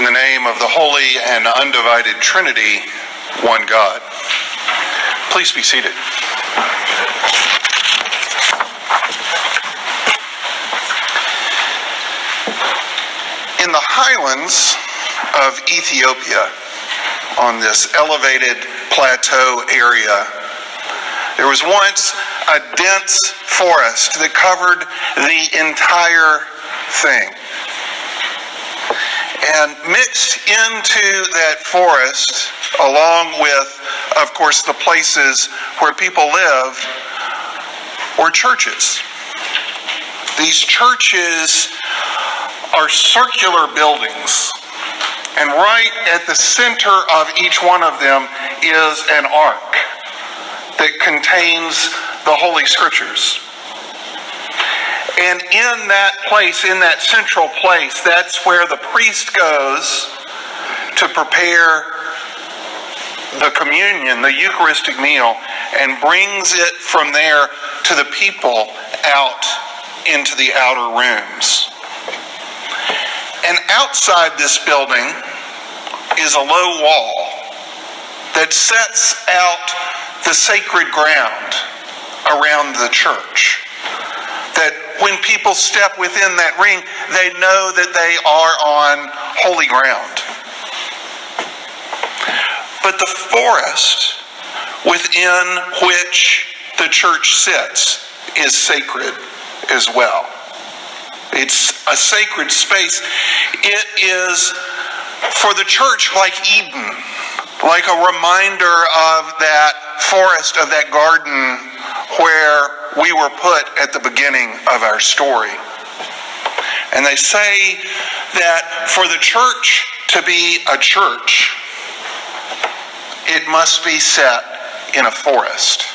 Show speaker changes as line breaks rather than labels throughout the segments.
In the name of the Holy and Undivided Trinity, one God. Please be seated. In the highlands of Ethiopia, on this elevated plateau area, there was once a dense forest that covered the entire thing. And mixed into that forest, along with, of course, the places where people lived, were churches. These churches are circular buildings, and right at the center of each one of them is an ark that contains the Holy Scriptures. And in that place, in that central place, that's where the priest goes to prepare the communion, the Eucharistic meal, and brings it from there to the people out into the outer rooms. And outside this building is a low wall that sets out the sacred ground around the church. That when people step within that ring, they know that they are on holy ground. But the forest within which the church sits is sacred as well. It's a sacred space. It is for the church like Eden, like a reminder of that forest, of that garden where we were put at the beginning of our story. And they say that for the church to be a church, it must be set in a forest.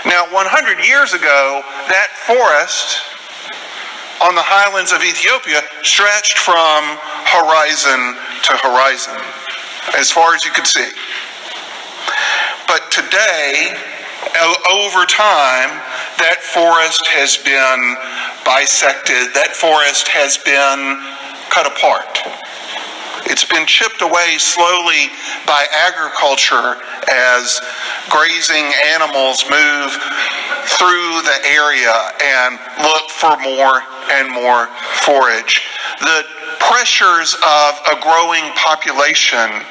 Now, 100 years ago, that forest on the highlands of Ethiopia stretched from horizon to horizon, as far as you could see. But today, over time, that forest has been bisected. That forest has been cut apart. It's been chipped away slowly by agriculture as grazing animals move through the area and look for more and more forage. The pressures of a growing population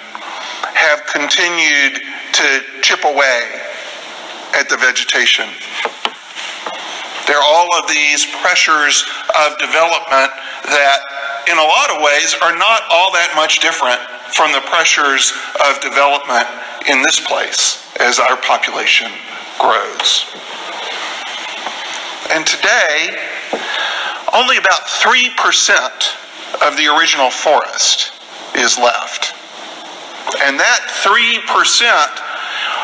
have continued to chip away at the vegetation. There are all of these pressures of development that in a lot of ways are not all that much different from the pressures of development in this place as our population grows. And today, only about 3% of the original forest is left. And that 3%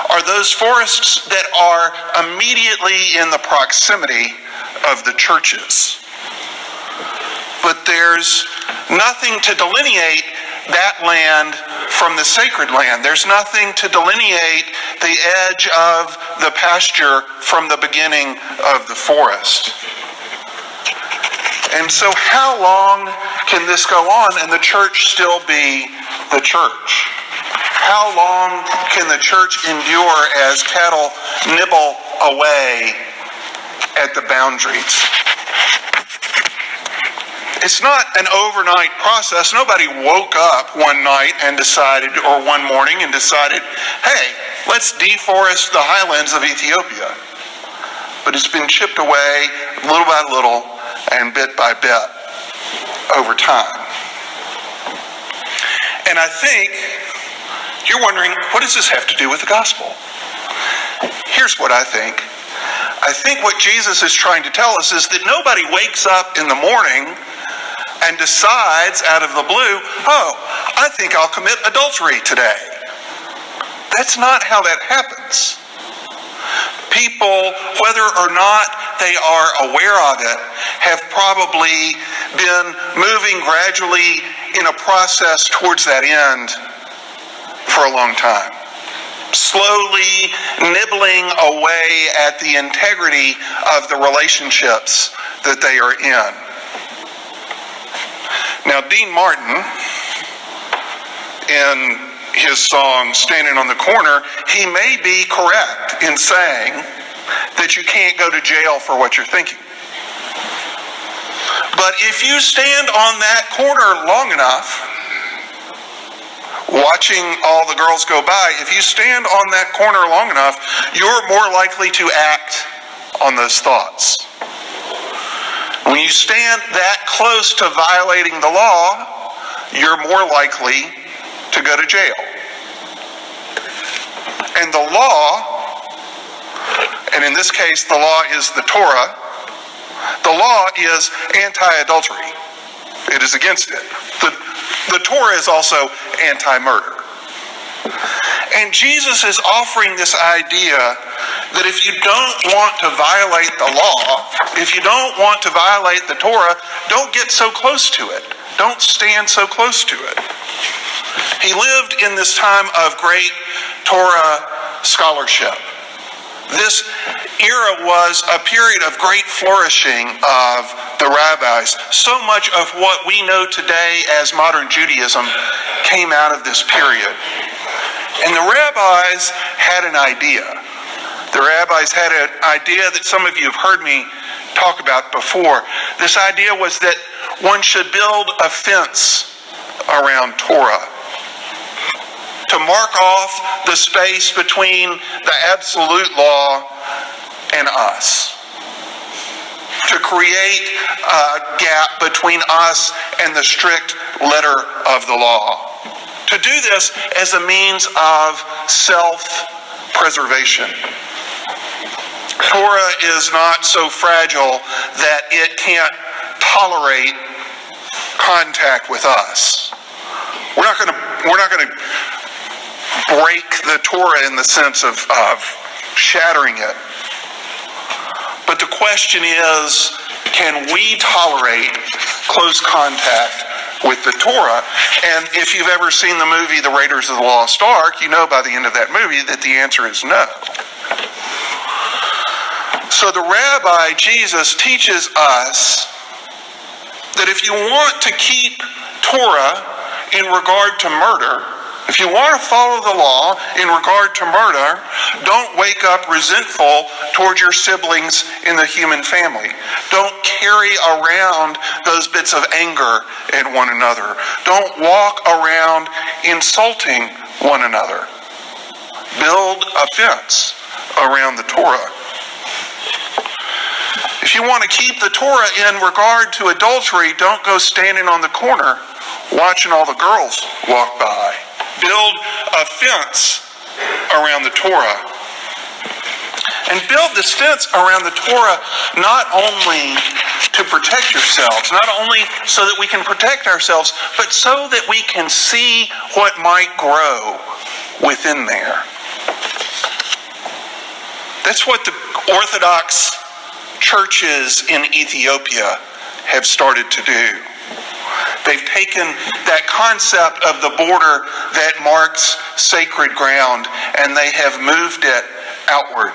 are those forests that are immediately in the proximity of the churches. But there's nothing to delineate that land from the sacred land. There's nothing to delineate the edge of the pasture from the beginning of the forest. And so how long can this go on and the church still be the church? How long can the church endure as cattle nibble away at the boundaries? It's not an overnight process. Nobody woke up one night and decided, or one morning and decided, hey, let's deforest the highlands of Ethiopia. But it's been chipped away little by little and bit by bit over time. And I think you're wondering, what does this have to do with the gospel? Here's what I think. I think what Jesus is trying to tell us is that nobody wakes up in the morning and decides out of the blue, oh, I think I'll commit adultery today. That's not how that happens. People, whether or not they are aware of it, have probably been moving gradually in a process towards that end for a long time. Slowly nibbling away at the integrity of the relationships that they are in. Now, Dean Martin, in his song, Standing on the Corner, he may be correct in saying that you can't go to jail for what you're thinking. But if you stand on that corner long enough, watching all the girls go by, if you stand on that corner long enough, you're more likely to act on those thoughts. When you stand that close to violating the law, you're more likely to go to jail. And the law, and in this case the law is the Torah, the law is anti-adultery. It is against it. The Torah is also anti-murder. And Jesus is offering this idea that if you don't want to violate the law, if you don't want to violate the Torah, don't get so close to it. Don't stand so close to it. He lived in this time of great Torah scholarship. This era was a period of great flourishing of the rabbis. So much of what we know today as modern Judaism came out of this period. And the rabbis had an idea. The rabbis had an idea that some of you have heard me talk about before. This idea was that one should build a fence around Torah to mark off the space between the absolute law and us. To create a gap between us and the strict letter of the law. To do this as a means of self-preservation. Torah is not so fragile that it can't tolerate contact with us. We're not going to break the Torah in the sense of shattering it. But the question is, can we tolerate close contact with the Torah? And if you've ever seen the movie The Raiders of the Lost Ark, you know by the end of that movie that the answer is no. So the Rabbi, Jesus, teaches us that if you want to keep Torah in regard to murder, if you want to follow the law in regard to murder, don't wake up resentful towards your siblings in the human family. Don't carry around those bits of anger at one another. Don't walk around insulting one another. Build a fence around the Torah. If you want to keep the Torah in regard to adultery, don't go standing on the corner watching all the girls walk by. Build a fence around the Torah. And build this fence around the Torah not only to protect yourselves, not only so that we can protect ourselves, but so that we can see what might grow within there. That's what the Orthodox churches in Ethiopia have started to do. They've taken that concept of the border that marks sacred ground and they have moved it outward.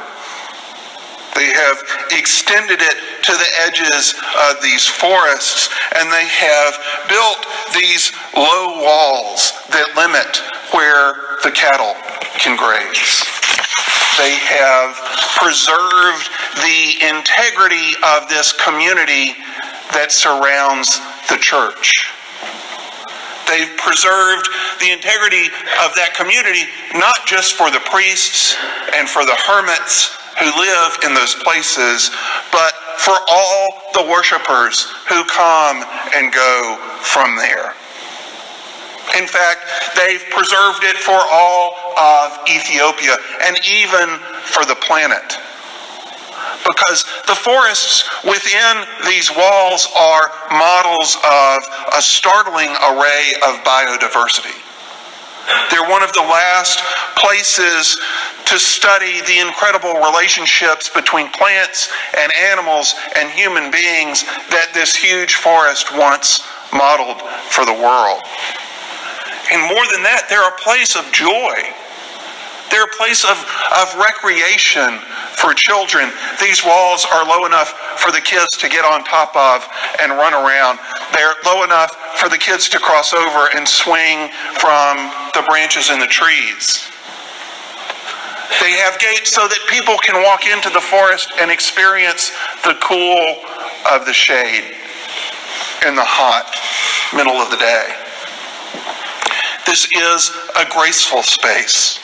They have extended it to the edges of these forests and they have built these low walls that limit where the cattle can graze. They have preserved the integrity of this community that surrounds the church. They've preserved the integrity of that community, not just for the priests and for the hermits who live in those places, but for all the worshipers who come and go from there. In fact, they've preserved it for all of Ethiopia and even for the planet. Because the forests within these walls are models of a startling array of biodiversity. They're one of the last places to study the incredible relationships between plants and animals and human beings that this huge forest once modeled for the world. And more than that, they're a place of joy. They're a place of recreation for children. These walls are low enough for the kids to get on top of and run around. They're low enough for the kids to cross over and swing from the branches in the trees. They have gates so that people can walk into the forest and experience the cool of the shade in the hot middle of the day. This is a graceful space.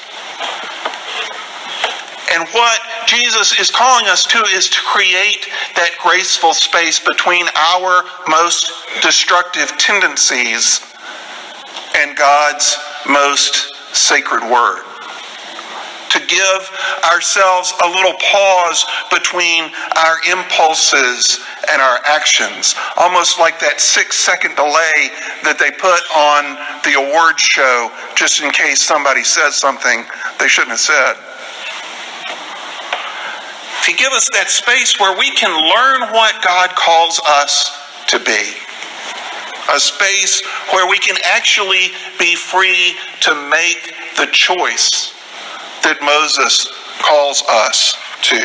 And what Jesus is calling us to is to create that graceful space between our most destructive tendencies and God's most sacred word. To give ourselves a little pause between our impulses and our actions. Almost like that 6-second delay that they put on the awards show just in case somebody says something they shouldn't have said. To give us that space where we can learn what God calls us to be. A space where we can actually be free to make the choice that Moses calls us to.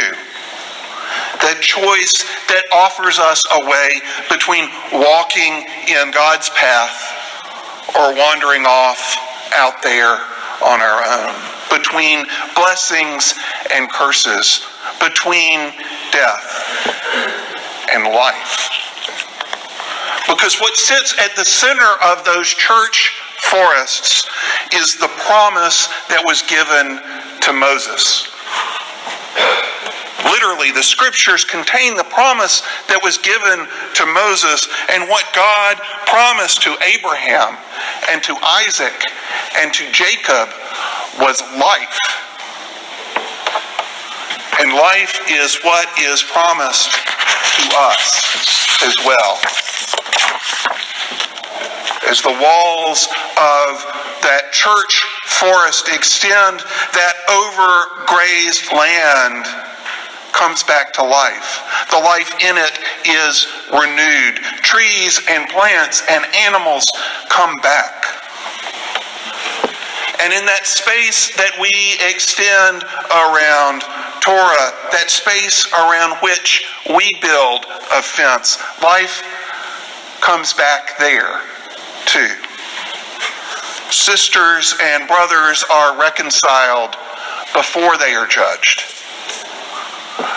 That choice that offers us a way between walking in God's path or wandering off out there on our own. Between blessings and curses. Between death and life. Because what sits at the center of those church forests is the promise that was given to Moses. Literally, the scriptures contain the promise that was given to Moses, and what God promised to Abraham and to Isaac and to Jacob was life. And life is what is promised to us as well. As the walls of that church forest extend, that overgrazed land comes back to life. The life in it is renewed. Trees and plants and animals come back. And in that space that we extend around Torah, that space around which we build a fence, life comes back there too. Sisters and brothers are reconciled before they are judged.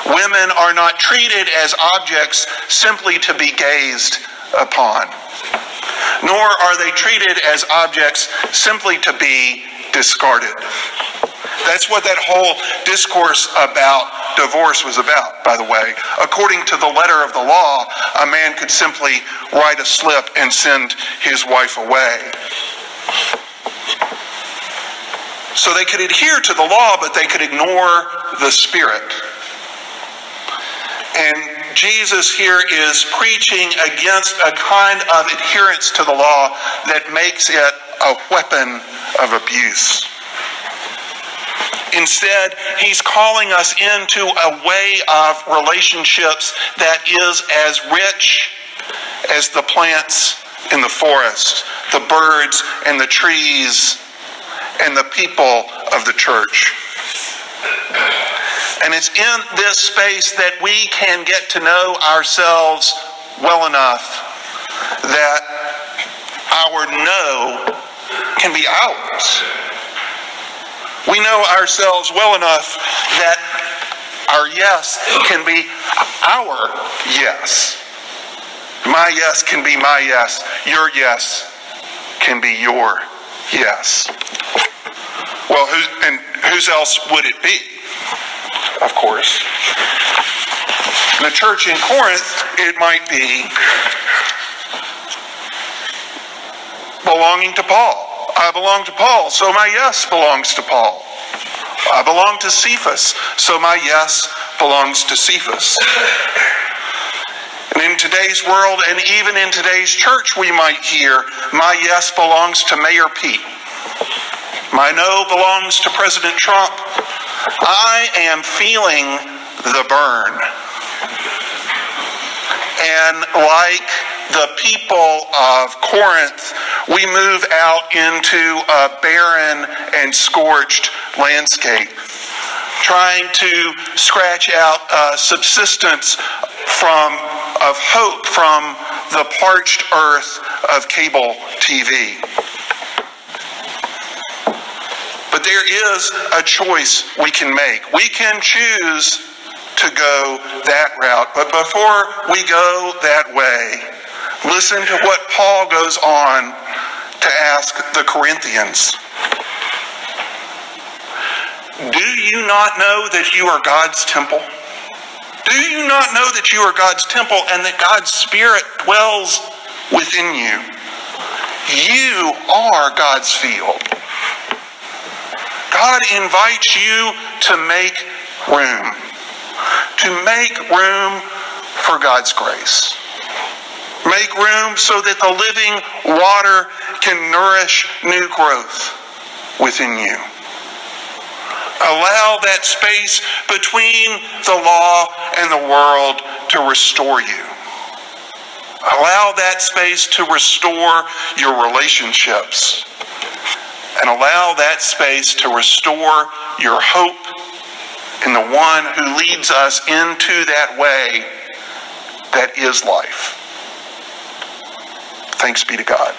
Women are not treated as objects simply to be gazed upon, nor are they treated as objects simply to be discarded. That's what that whole discourse about divorce was about, by the way. According to the letter of the law, a man could simply write a slip and send his wife away. So they could adhere to the law, but they could ignore the Spirit. And Jesus here is preaching against a kind of adherence to the law that makes it a weapon of abuse. Instead, he's calling us into a way of relationships that is as rich as the plants in the forest, the birds and the trees, and the people of the church. And it's in this space that we can get to know ourselves well enough that our no can be ours. We know ourselves well enough that our yes can be our yes. My yes can be my yes. Your yes can be your yes. Well, whose else would it be? Of course. In the church in Corinth, it might be belonging to Paul. I belong to Paul, so my yes belongs to Paul. I belong to Cephas, so my yes belongs to Cephas. And in today's world, and even in today's church, we might hear, my yes belongs to Mayor Pete. My no belongs to President Trump. I am feeling the burn. And like the people of Corinth, we move out into a barren and scorched landscape, trying to scratch out subsistence of hope from the parched earth of cable TV. But there is a choice we can make. We can choose to go that route. But before we go that way, listen to what Paul goes on to ask the Corinthians. Do you not know that you are God's temple? Do you not know that you are God's temple and that God's Spirit dwells within you? You are God's field. God invites you to make room. To make room for God's grace. Make room so that the living water can nourish new growth within you. Allow that space between the law and the world to restore you. Allow that space to restore your relationships. And allow that space to restore your hope in the one who leads us into that way that is life. Thanks be to God.